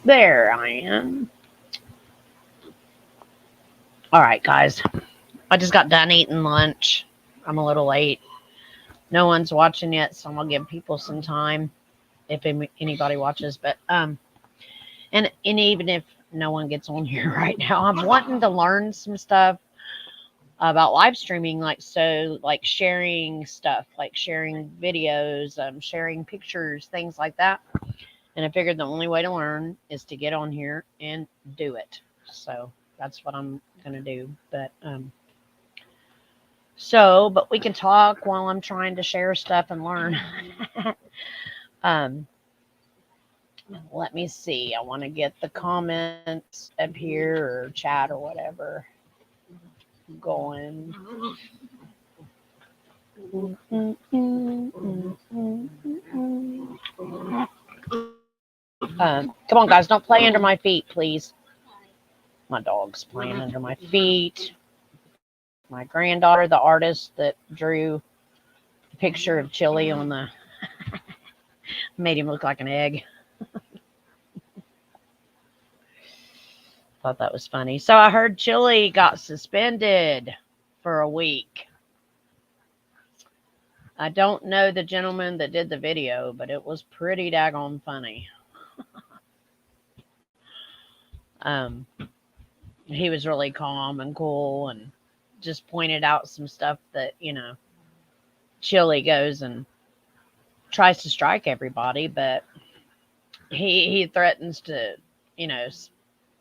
There I am. All right, guys. I just got done eating lunch. I'm a little late. No one's watching yet, so I'm gonna give people some time if anybody watches. And even if no one gets on here right now, I'm wanting to learn some stuff about live streaming, like sharing stuff, like sharing videos, sharing pictures, things like that. And I figured the only way to learn is to get on here and do it. So that's what I'm gonna do. But we can talk while I'm trying to share stuff and learn. um, Let me see. I want to get the comments up here or chat or whatever going. Come on, guys, don't play under my feet, please. My dog's playing under my feet. My granddaughter, the artist that drew the picture of Chili on the made him look like an egg. Thought that was funny. So I heard Chili got suspended for a week. I don't know the gentleman that did the video, but it was pretty daggone funny. um, he was really calm and cool and just pointed out some stuff that, Chili goes and tries to strike everybody, but he threatens to,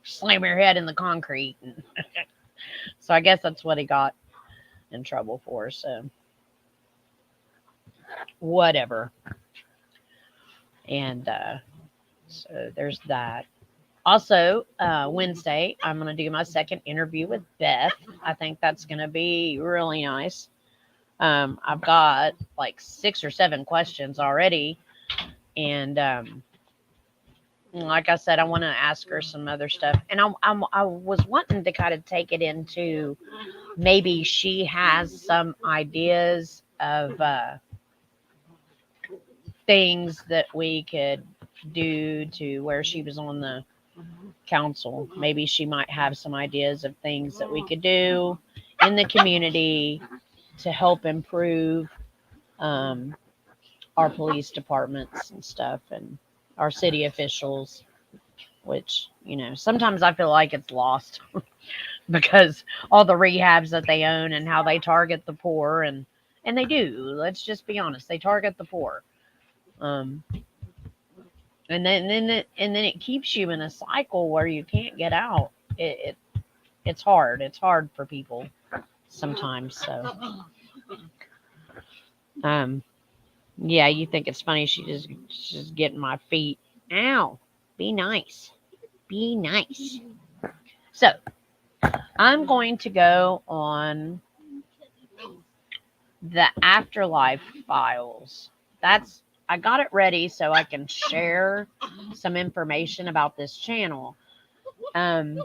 slam your head in the concrete. And so I guess that's what he got in trouble for. So whatever. And so there's that. Also, Wednesday, I'm going to do my second interview with Beth. I think that's going to be really nice. I've got like 6 or 7 questions already. And like I said, I want to ask her some other stuff. And I was wanting to kind of take it into maybe she has some ideas of things that we could do to where she was on the council. Maybe she might have some ideas of things that we could do in the community to help improve our police departments and stuff and our city officials, which, sometimes I feel like it's lost because all the rehabs that they own and how they target the poor and they do. Let's just be honest. They target the poor. Um, and then it keeps you in a cycle where you can't get out. It's hard. It's hard for people sometimes. So, um, yeah, you think it's funny? She's getting my feet. Ow! Be nice. Be nice. So I'm going to go on the Afterlife Files. I got it ready so I can share some information about this channel. And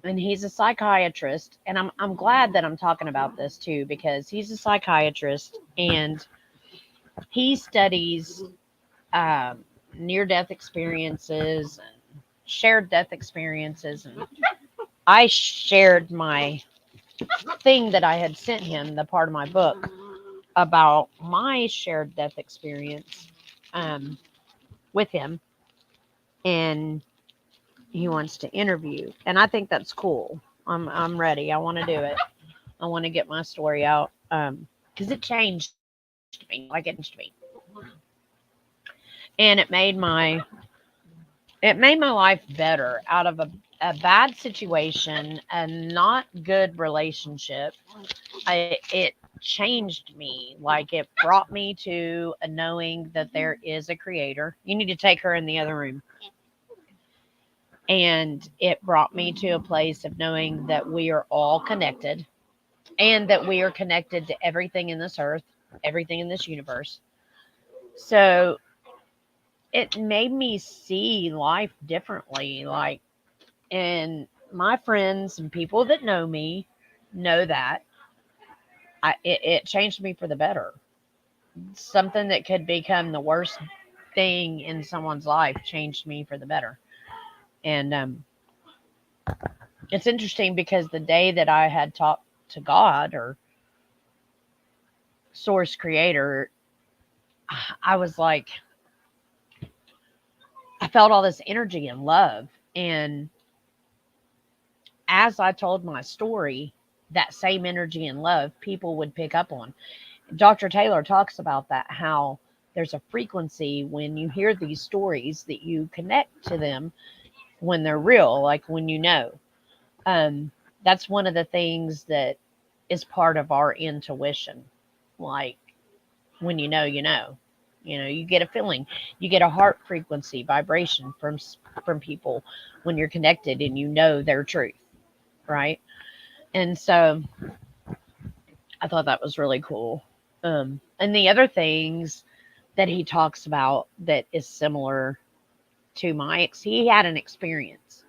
he's a psychiatrist, and I'm glad that I'm talking about this too because he's a psychiatrist and he studies near death experiences and shared death experiences. And I shared my thing that I had sent him, the part of my book about my shared death experience with him, and he wants to interview, and I think that's cool. I'm ready. I want to do it. I want to get my story out because it changed me, like it changed me, and it made my life better out of a bad situation, a not good relationship. It changed me. Like it brought me to a knowing that there is a creator. You need to take her in the other room. And it brought me to a place of knowing that we are all connected and that we are connected to everything in this earth, everything in this universe. So it made me see life differently. And my friends and people that know me know that it changed me for the better. Something that could become the worst thing in someone's life changed me for the better. And it's interesting because the day that I had talked to God or source creator, I was like, I felt all this energy and love. And as I told my story, that same energy and love people would pick up on. Dr. Taylor talks about that, how there's a frequency when you hear these stories that you connect to them when they're real, like when you know. Um, that's one of the things that is part of our intuition. Like when you know, you know. You know, you get a feeling, you get a heart frequency vibration from people when you're connected and you know their truth, right? And so I thought that was really cool. And the other things that he talks about that is similar to Mike's, he had an experience,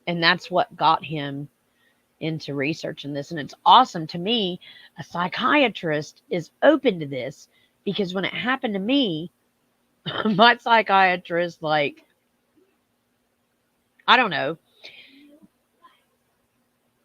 and that's what got him into researching this. And it's awesome to me. A psychiatrist is open to this because when it happened to me, my psychiatrist, like, I don't know,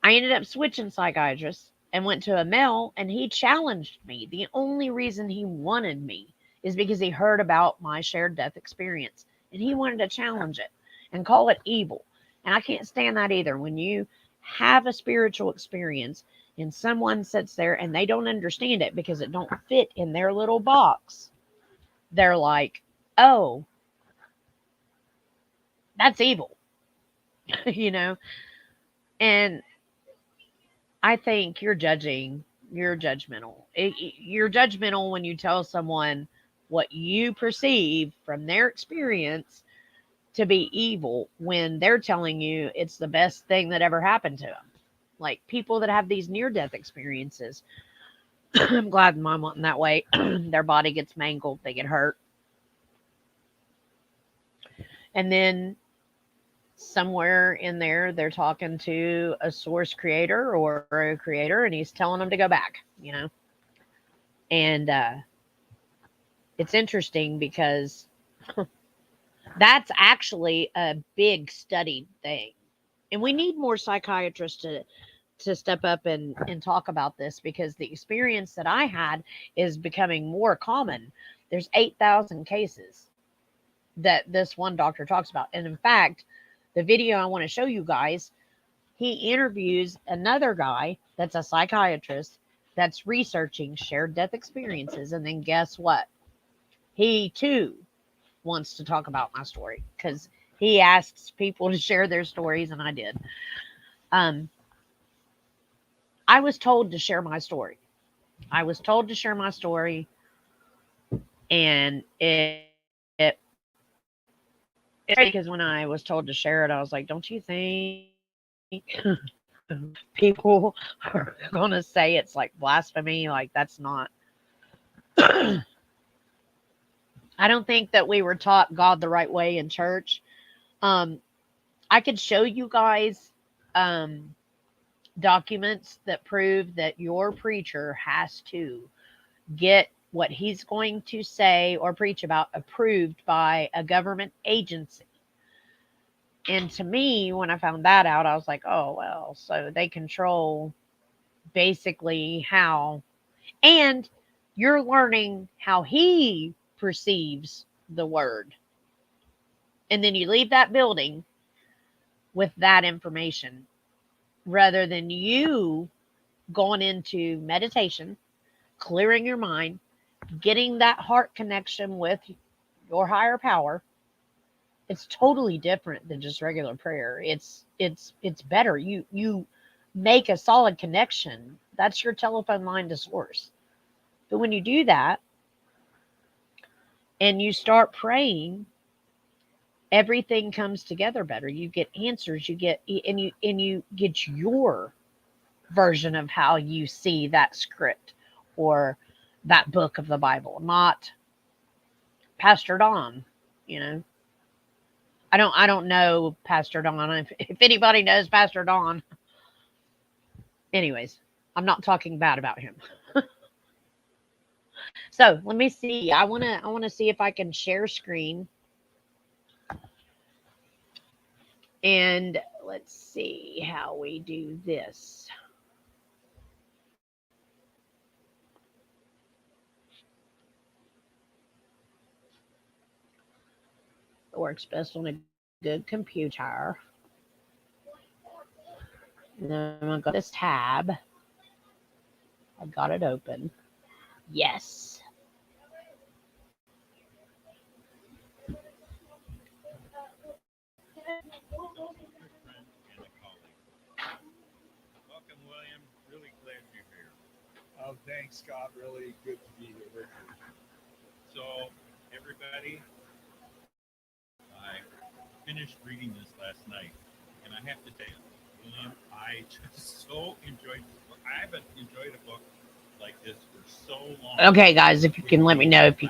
I ended up switching psychiatrists and went to a male, and he challenged me. The only reason he wanted me is because he heard about my shared death experience and he wanted to challenge it and call it evil. And I can't stand that either. When you have a spiritual experience and someone sits there and they don't understand it because it don't fit in their little box, they're like, oh, that's evil, you know? And I think you're judging. You're judgmental. You're judgmental when you tell someone what you perceive from their experience to be evil when they're telling you it's the best thing that ever happened to them. Like people that have these near death experiences. I'm glad mine wasn't that way. Their body gets mangled, they get hurt. And then somewhere in there, they're talking to a source creator or a creator, and he's telling them to go back, you know? And it's interesting because that's actually a big studied thing. And we need more psychiatrists to step up and talk about this because the experience that I had is becoming more common. There's 8,000 cases that this one doctor talks about. And in fact, the video I want to show you guys, he interviews another guy that's a psychiatrist that's researching shared death experiences. And then guess what? He too wants to talk about my story because he asks people to share their stories, and I did. Um, I was told to share my story. I was told to share my story, and it's crazy because when I was told to share it, I was like, "Don't you think people are gonna say it's like blasphemy? Like that's not." I don't think that we were taught God the right way in church. Um, I could show you guys um, documents that prove that your preacher has to get what he's going to say or preach about approved by a government agency. And to me, when I found that out, I was like, oh, well, so they control basically how, and you're learning how he perceives the word. And then you leave that building with that information rather than you going into meditation, clearing your mind, getting that heart connection with your higher power. It's totally different than just regular prayer. It's better. You make a solid connection. That's your telephone line to source. But when you do that and you start praying, everything comes together better. You get answers, you get your version of how you see that script or that book of the Bible, not Pastor Don, you know. I don't know Pastor Don. If anybody knows Pastor Don, anyways, I'm not talking bad about him. So let me see. I wanna see if I can share screen And let's see how we do this. It works best on a good computer. And then I'm going to go to this tab. I got it open. Yes. Welcome, William. Really glad you're here. Oh, thanks, Scott. Really good to be here with you. So, everybody, I finished reading this last night, and I have to tell you, William, I just so enjoyed this book. I haven't enjoyed a book like this for so long. Okay, guys, if you can let me know if you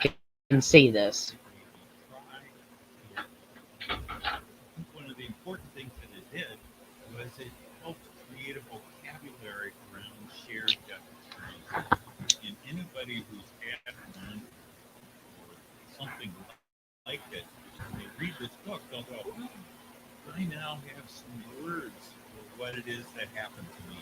can see this. I think one of the important things that it did was it helped create a vocabulary around shared death experiences. And anybody who's had one or something like it, when they read this book, they'll go, I now have some words for what it is that happened to me.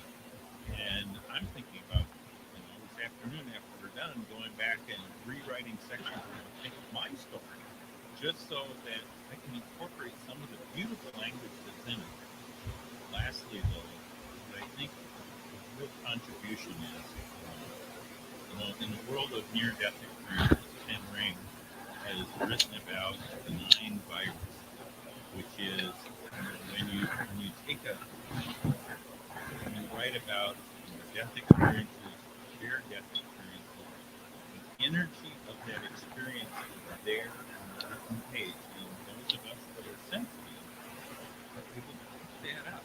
And I'm thinking about, this afternoon after we're done, going back and rewriting sections of my story, just so that I can incorporate some of the beautiful language that's in it. Lastly, though, what I think the real contribution is, in the world of near-death experiences, Ken Ring has written about the benign virus, which is when you write about death experiences, shared death experiences, the energy of that experience is there on the written page, and those of us that are sensitive are able to pick that up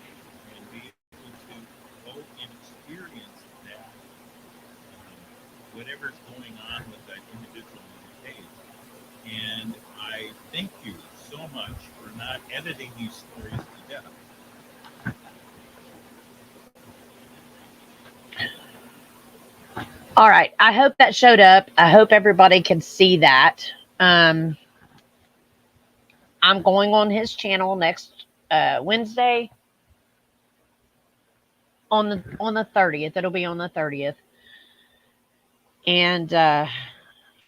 and be able to go and experience that, whatever's going on with that individual on the page. And I thank you so much for not editing these stories to death. All right. I hope that showed up. I hope everybody can see that. Um, I'm going on his channel next Wednesday on the 30th. It'll be on the 30th. And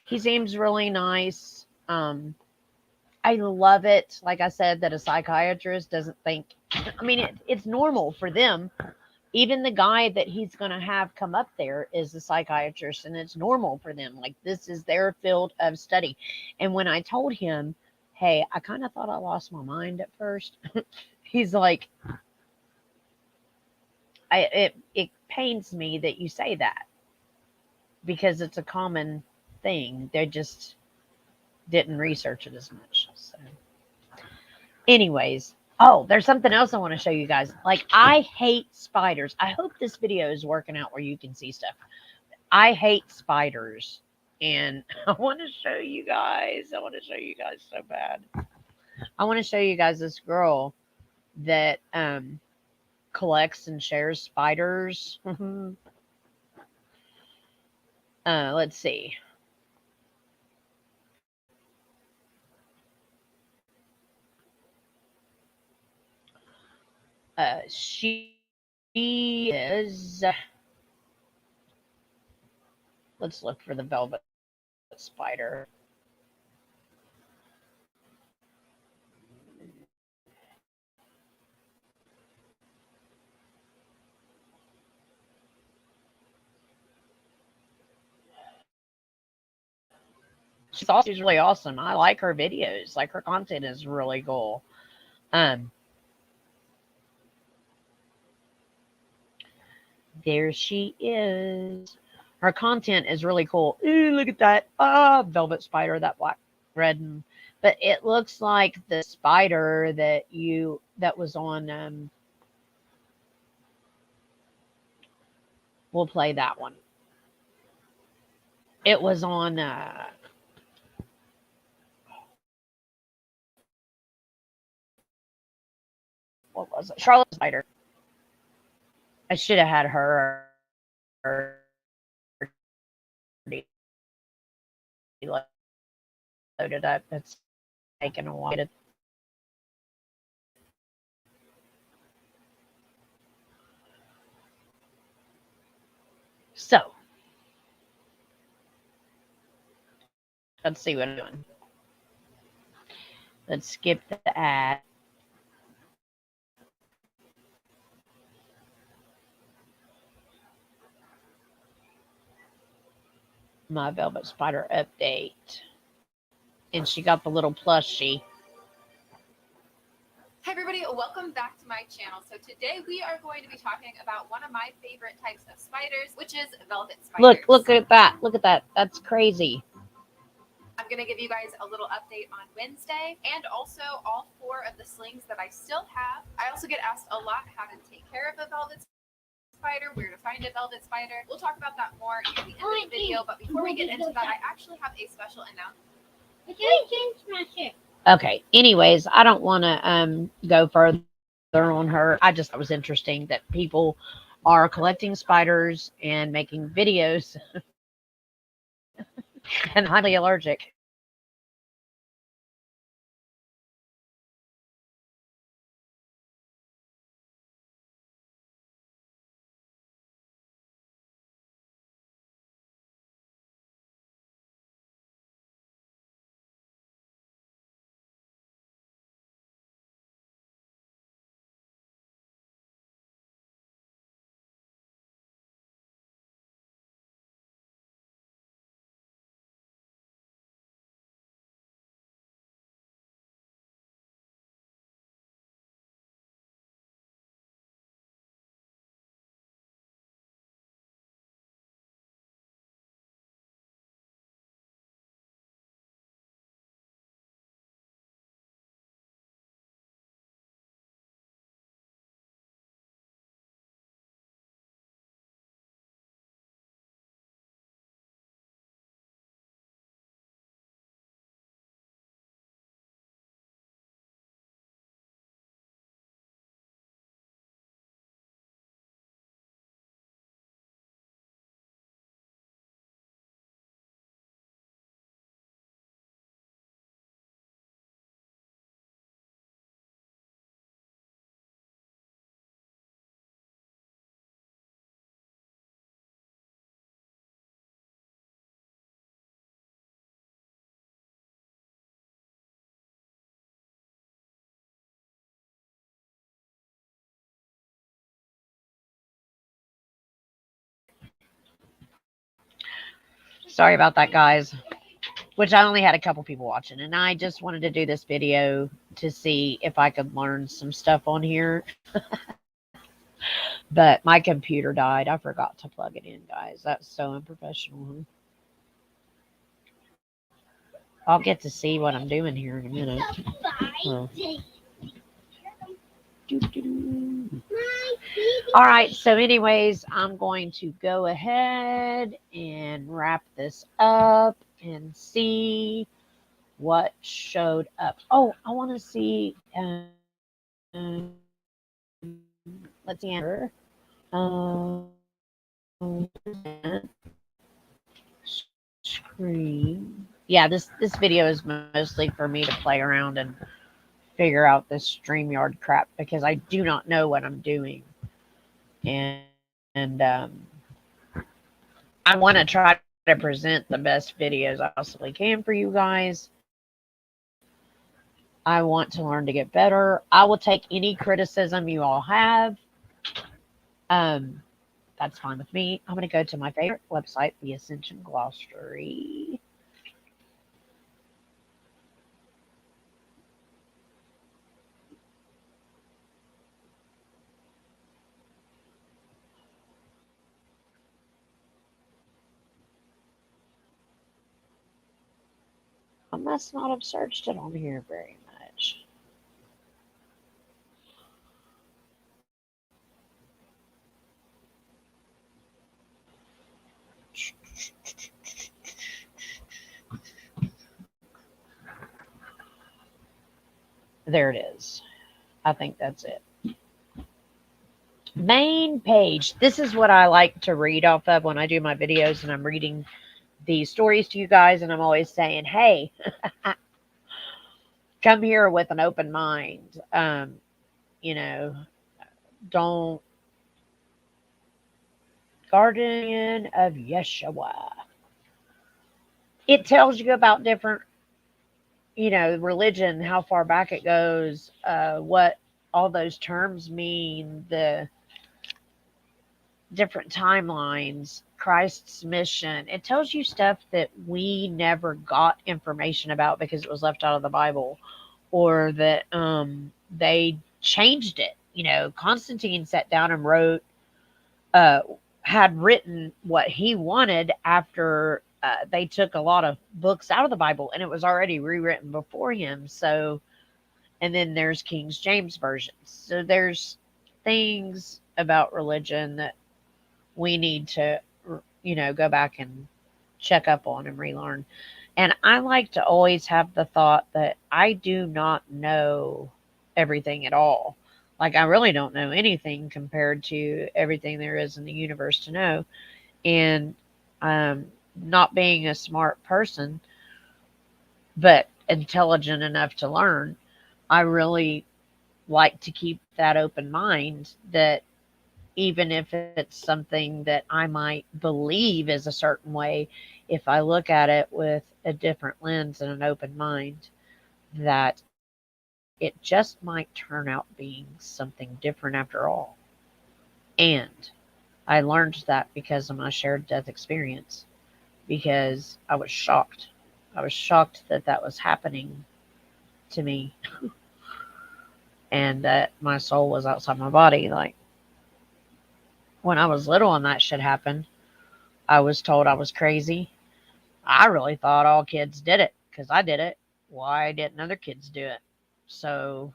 he seems really nice. I love it. Like I said, that a psychiatrist doesn't think. I mean, it's normal for them. Even the guy that he's going to have come up there is a psychiatrist, and it's normal for them. Like, this is their field of study. And when I told him, hey, I kind of thought I lost my mind at first, he's like, it pains me that you say that, because it's a common thing. They just didn't research it as much. So, anyways, oh, there's something else I want to show you guys. Like, I hate spiders. I hope this video is working out where you can see stuff. I hate spiders. And I want to show you guys. I want to show you guys so bad. I want to show you guys this girl that collects and shares spiders. Let's see. She is. Let's look for the velvet spider. She's really awesome. I like her videos. Like, her content is really cool. There she is. Her content is really cool. Ooh, look at that. Ah, velvet spider, that black, red, and but it looks like the spider that was on. We'll play that one. It was on. What was it? Charlotte Spider. I should have had her loaded up. It's taken a while. Let's see what I'm doing. Let's skip the ad. My Velvet Spider update. And she got the little plushie. Hi everybody, welcome back to my channel. So today we are going to be talking about one of my favorite types of spiders, which is velvet spiders. Look at that. Look at that. That's crazy. I'm going to give you guys a little update on Wednesday and also all 4 of the slings that I still have. I also get asked a lot how to take care of a velvet spider, where to find a velvet spider. We'll talk about that more at the end of the video, but before we get into that, I actually have a special announcement. Okay. Anyways, I don't want to go further on her. I just thought it was interesting that people are collecting spiders and making videos and highly allergic. Sorry about that, guys. Which I only had a couple people watching, and I just wanted to do this video to see if I could learn some stuff on here. But my computer died. I forgot to plug it in, guys. That's so unprofessional. I'll get to see what I'm doing here in a minute. All right, so anyways, I'm going to go ahead and wrap this up and see what showed up. Oh, I want to see. Let's see. Screen. Yeah, this video is mostly for me to play around and figure out this StreamYard crap because I do not know what I'm doing, and I want to try to present the best videos I possibly can for you guys. I want to learn to get better. I will take any criticism you all have. That's fine with me. I'm going to go to my favorite website, the Ascension Glossary. I must not have searched it on here very much. There it is. I think that's it. Main page. This is what I like to read off of when I do my videos and I'm reading these stories to you guys, and I'm always saying, hey, come here with an open mind. You know, don't. Guardian of Yeshua. it tells you about different, religion, how far back it goes, what all those terms mean, the different timelines, Christ's mission. It tells you stuff that we never got information about because it was left out of the Bible, or that they changed it. Constantine sat down and wrote, uh, had written what he wanted after they took a lot of books out of the Bible, and it was already rewritten before him. So, and then there's King James versions. So there's things about religion that we need to, go back and check up on and relearn. And I like to always have the thought that I do not know everything at all. Like, I really don't know anything compared to everything there is in the universe to know. And not being a smart person, but intelligent enough to learn, I really like to keep that open mind that even if it's something that I might believe is a certain way, if I look at it with a different lens and an open mind, that it just might turn out being something different after all. And I learned that because of my shared death experience, because I was shocked. I was shocked that that was happening to me and that my soul was outside my body. Like, when I was little and that shit happened, I was told I was crazy. I really thought all kids did it because I did it. Why didn't other kids do it? So,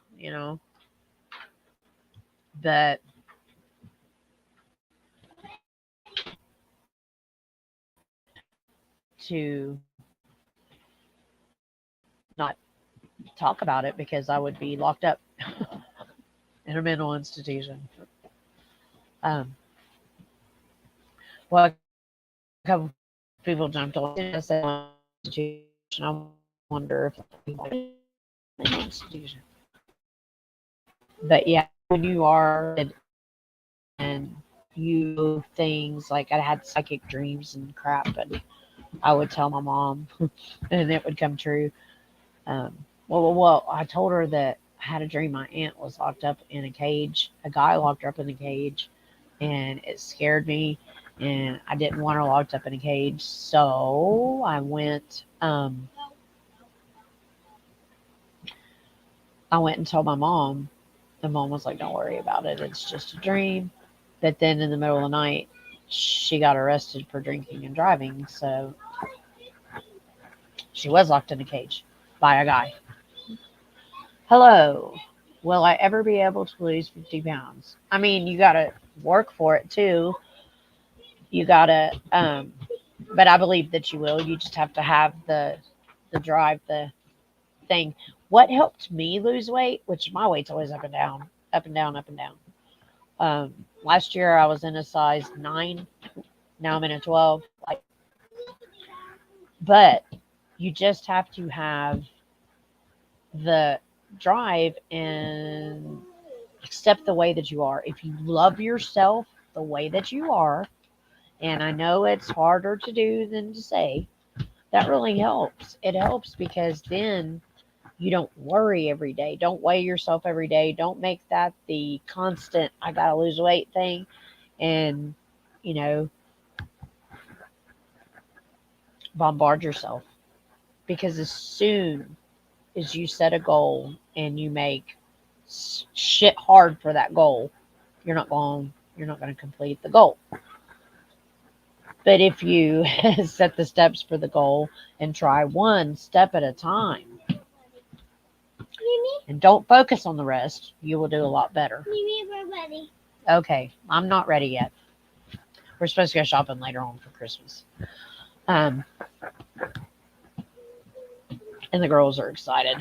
but to not talk about it because I would be locked up in a mental institution. Um, well, a couple people jumped on and said institution. I wonder if people in an institution. But yeah, when you are and you things like I had psychic dreams and crap, and I would tell my mom, and it would come true. Well, I told her that I had a dream my aunt was locked up in a cage. A guy locked her up in a cage, and it scared me, and I didn't want her locked up in a cage. So I went. I went and told my mom. And mom was like, "Don't worry about it. It's just a dream." But then in the middle of the night, she got arrested for drinking and driving. So she was locked in a cage by a guy. Hello. Will I ever be able to lose 50 pounds? I mean, you got to work for it too. You got to, but I believe that you will. You just have to have the drive, the thing. What helped me lose weight, which my weight's always up and down, up and down, up and down. Last year I was in a size 9. Now I'm in a 12. Like, but you just have to have the drive and accept the way that you are. If you love yourself the way that you are, and I know it's harder to do than to say, that really helps. It helps because then you don't worry every day. Don't weigh yourself every day. Don't make that the constant, I got to lose weight thing. And, you know, bombard yourself. Because as soon as you set a goal and you make shit hard for that goal, you're not going to complete the goal. But if you set the steps for the goal and try one step at a time and don't focus on the rest, you will do a lot better. We're ready. Okay, I'm not ready yet. We're supposed to go shopping later on for Christmas. And the girls are excited.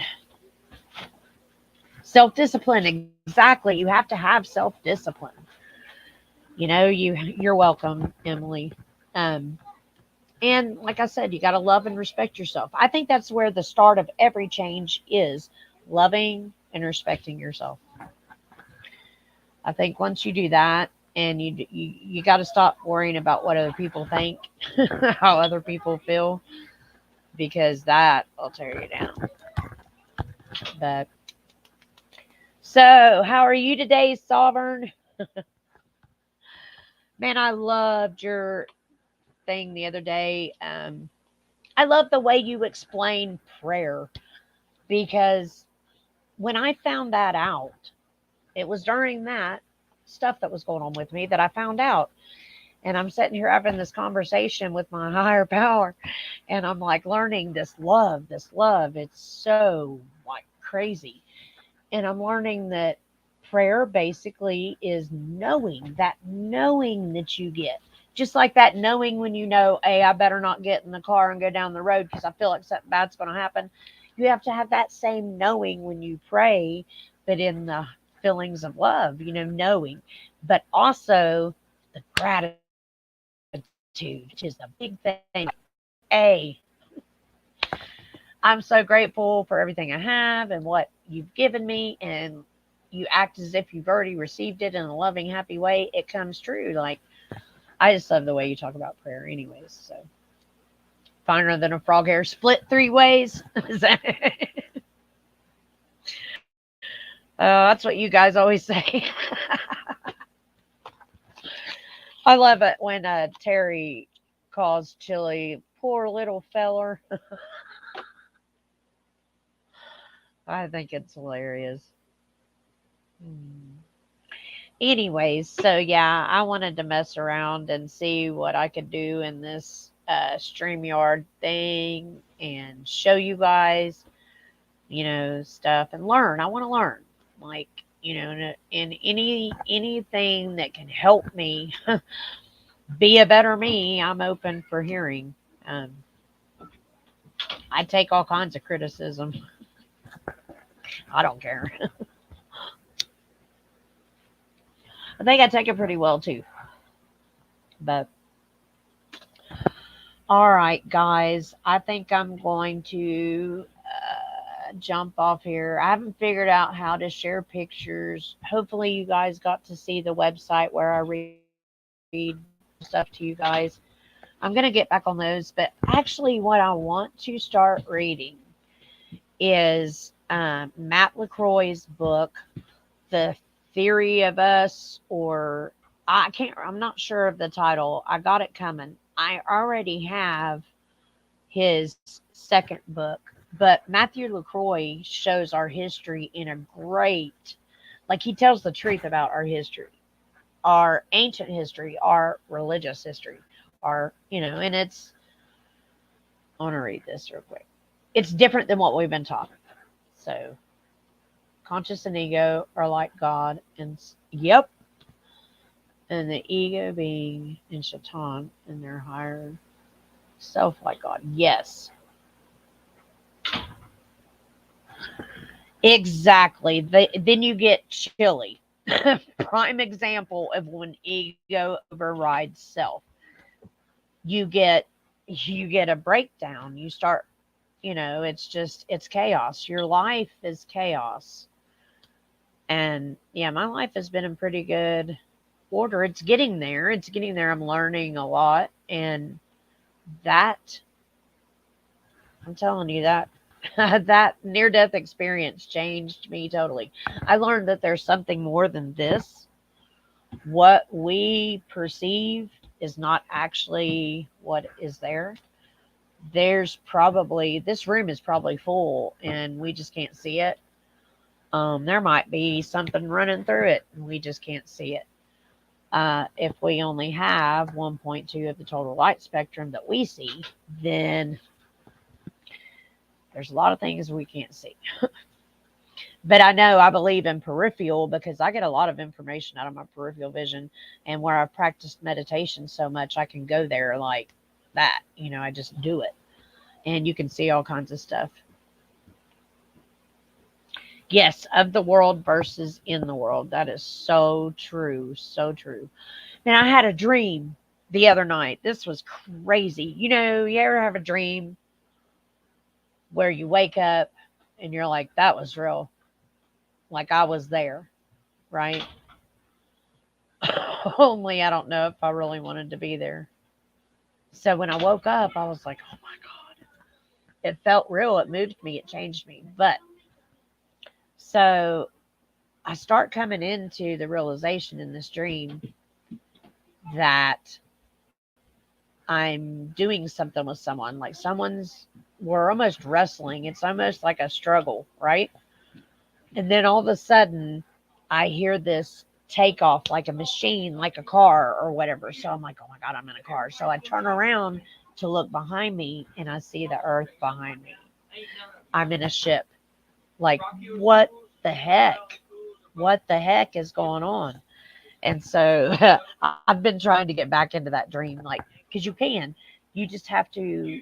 Self-discipline, exactly. You have to have self-discipline. You know, you're welcome, Emily. And like I said, you got to love and respect yourself. I think that's where the start of every change is, loving and respecting yourself. I think once you do that, and you got to stop worrying about what other people think, how other people feel. because that will tear you down. But so, how are you today, Sovereign? Man, I loved your thing the other day. I love the way you explain prayer because when I found that out, it was during that stuff that was going on with me that I found out. And I'm sitting here having this conversation with my higher power, and I'm like learning this love, this love. It's so like crazy. And I'm learning that prayer basically is knowing that you get. Just like that knowing when you know, hey, I better not get in the car and go down the road because I feel like something bad's going to happen. You have to have that same knowing when you pray, but in the feelings of love, knowing, but also the gratitude, which is the big thing. A, I'm so grateful for everything I have and what you've given me, and you act as if you've already received it in a loving, happy way. It comes true. Like, I just love the way you talk about prayer, anyways. So, finer than a frog hair split 3 ways. That's what you guys always say. I love it when Terry calls Chili poor little feller. I think it's hilarious. Anyways, so yeah, I wanted to mess around and see what I could do in this StreamYard thing and show you guys, stuff and learn. I want to learn, like, in anything that can help me be a better me. I'm open for hearing. Um, I take all kinds of criticism. I don't care. I think I take it pretty well too. But all right, guys, I think I'm going to jump off here. I haven't figured out how to share pictures. Hopefully, you guys got to see the website where I read stuff to you guys. I'm going to get back on those. But actually, what I want to start reading is Matt LaCroix's book, The Theory of Us, or I'm not sure of the title. I got it coming. I already have his second book, but Matthew LaCroix shows our history in a great, like, he tells the truth about our history, our ancient history, our religious history, and I want to read this real quick. It's different than what we've been taught. So, conscious and ego are like God, and yep, and the ego being in Shaitan and their higher self like God. Yes. Exactly. Then you get Chili. Prime example of when ego overrides self. You get a breakdown. You start, it's chaos. Your life is chaos. And yeah, my life has been in pretty good order. It's getting there. I'm learning a lot. And that, I'm telling you, that that near death experience changed me totally. I learned that there's something more than this. What we perceive is not actually what is there. This room is probably full and we just can't see it. There might be something running through it and we just can't see it. If we only have 1.2 of the total light spectrum that we see, then there's a lot of things we can't see. But I believe in peripheral because I get a lot of information out of my peripheral vision, and where I've practiced meditation so much, I can go there like that. I just do it. And you can see all kinds of stuff. Yes, of the world versus in the world. That is so true. So true. And I had a dream the other night. This was crazy. You ever have a dream where you wake up and you're like, that was real? Like I was there, right? Only I don't know if I really wanted to be there. So when I woke up, I was like, oh my God. It felt real. It moved me. It changed me. But so I start coming into the realization in this dream that I'm doing something with someone. Like we're almost wrestling. It's almost like a struggle, right? And then all of a sudden, I hear this takeoff like a machine, like a car or whatever. So I'm like, oh my God, I'm in a car. So I turn around to look behind me and I see the earth behind me. I'm in a ship. Like, what the heck? What the heck is going on? And so I've been trying to get back into that dream, like, because you can. You just have to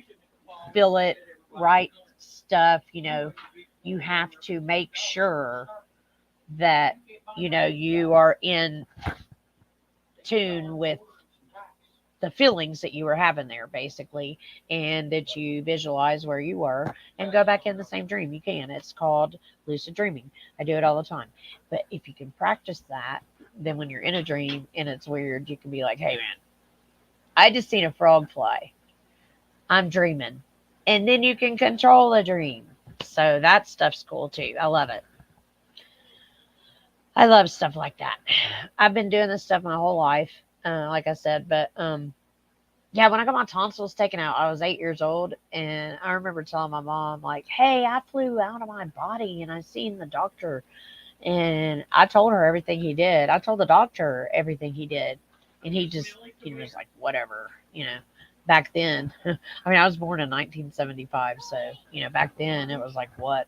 feel it, write stuff, you have to make sure that, you are in tune with the feelings that you were having there, basically, and that you visualize where you were and go back in the same dream. You can. It's called lucid dreaming. I do it all the time. But if you can practice that, then when you're in a dream and it's weird, you can be like, hey, man, I just seen a frog fly. I'm dreaming. And then you can control the dream. So that stuff's cool too. I love it. I love stuff like that. I've been doing this stuff my whole life, like I said. But yeah, when I got my tonsils taken out, I was 8 years old. And I remember telling my mom, like, hey, I flew out of my body and I seen the doctor. And I told her everything he did. I told the doctor everything he did. And he was like, whatever, back then. I mean, I was born in 1975. So, back then it was like, what?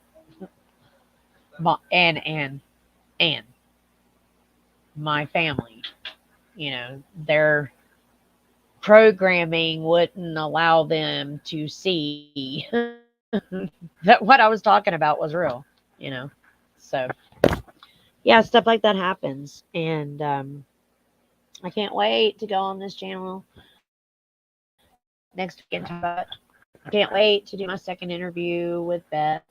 And my family, their programming wouldn't allow them to see that what I was talking about was real, So, yeah, stuff like that happens. And I can't wait to go on this channel next week and talk about it. I can't wait to do my second interview with Beth.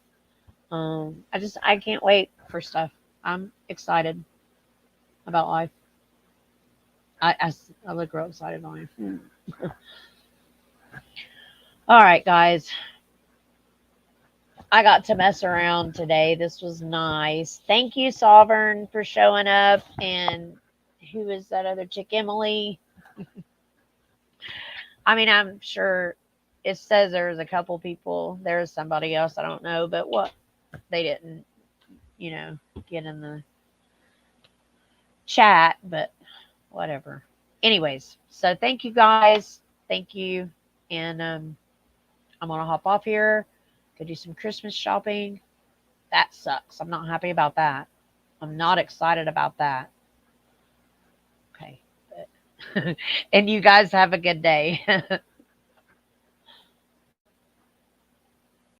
I can't wait for stuff. I'm excited about life. I look real excited on you. All right, guys. I got to mess around today. This was nice. Thank you, Sovereign, for showing up. And who is that other chick, Emily? I mean, I'm sure it says there's a couple people. There's somebody else I don't know, but what? They didn't, get in the chat, but whatever. Anyways, so thank you guys. Thank you. And I'm going to hop off here, go do some Christmas shopping. That sucks. I'm not happy about that. I'm not excited about that. Okay. And you guys have a good day.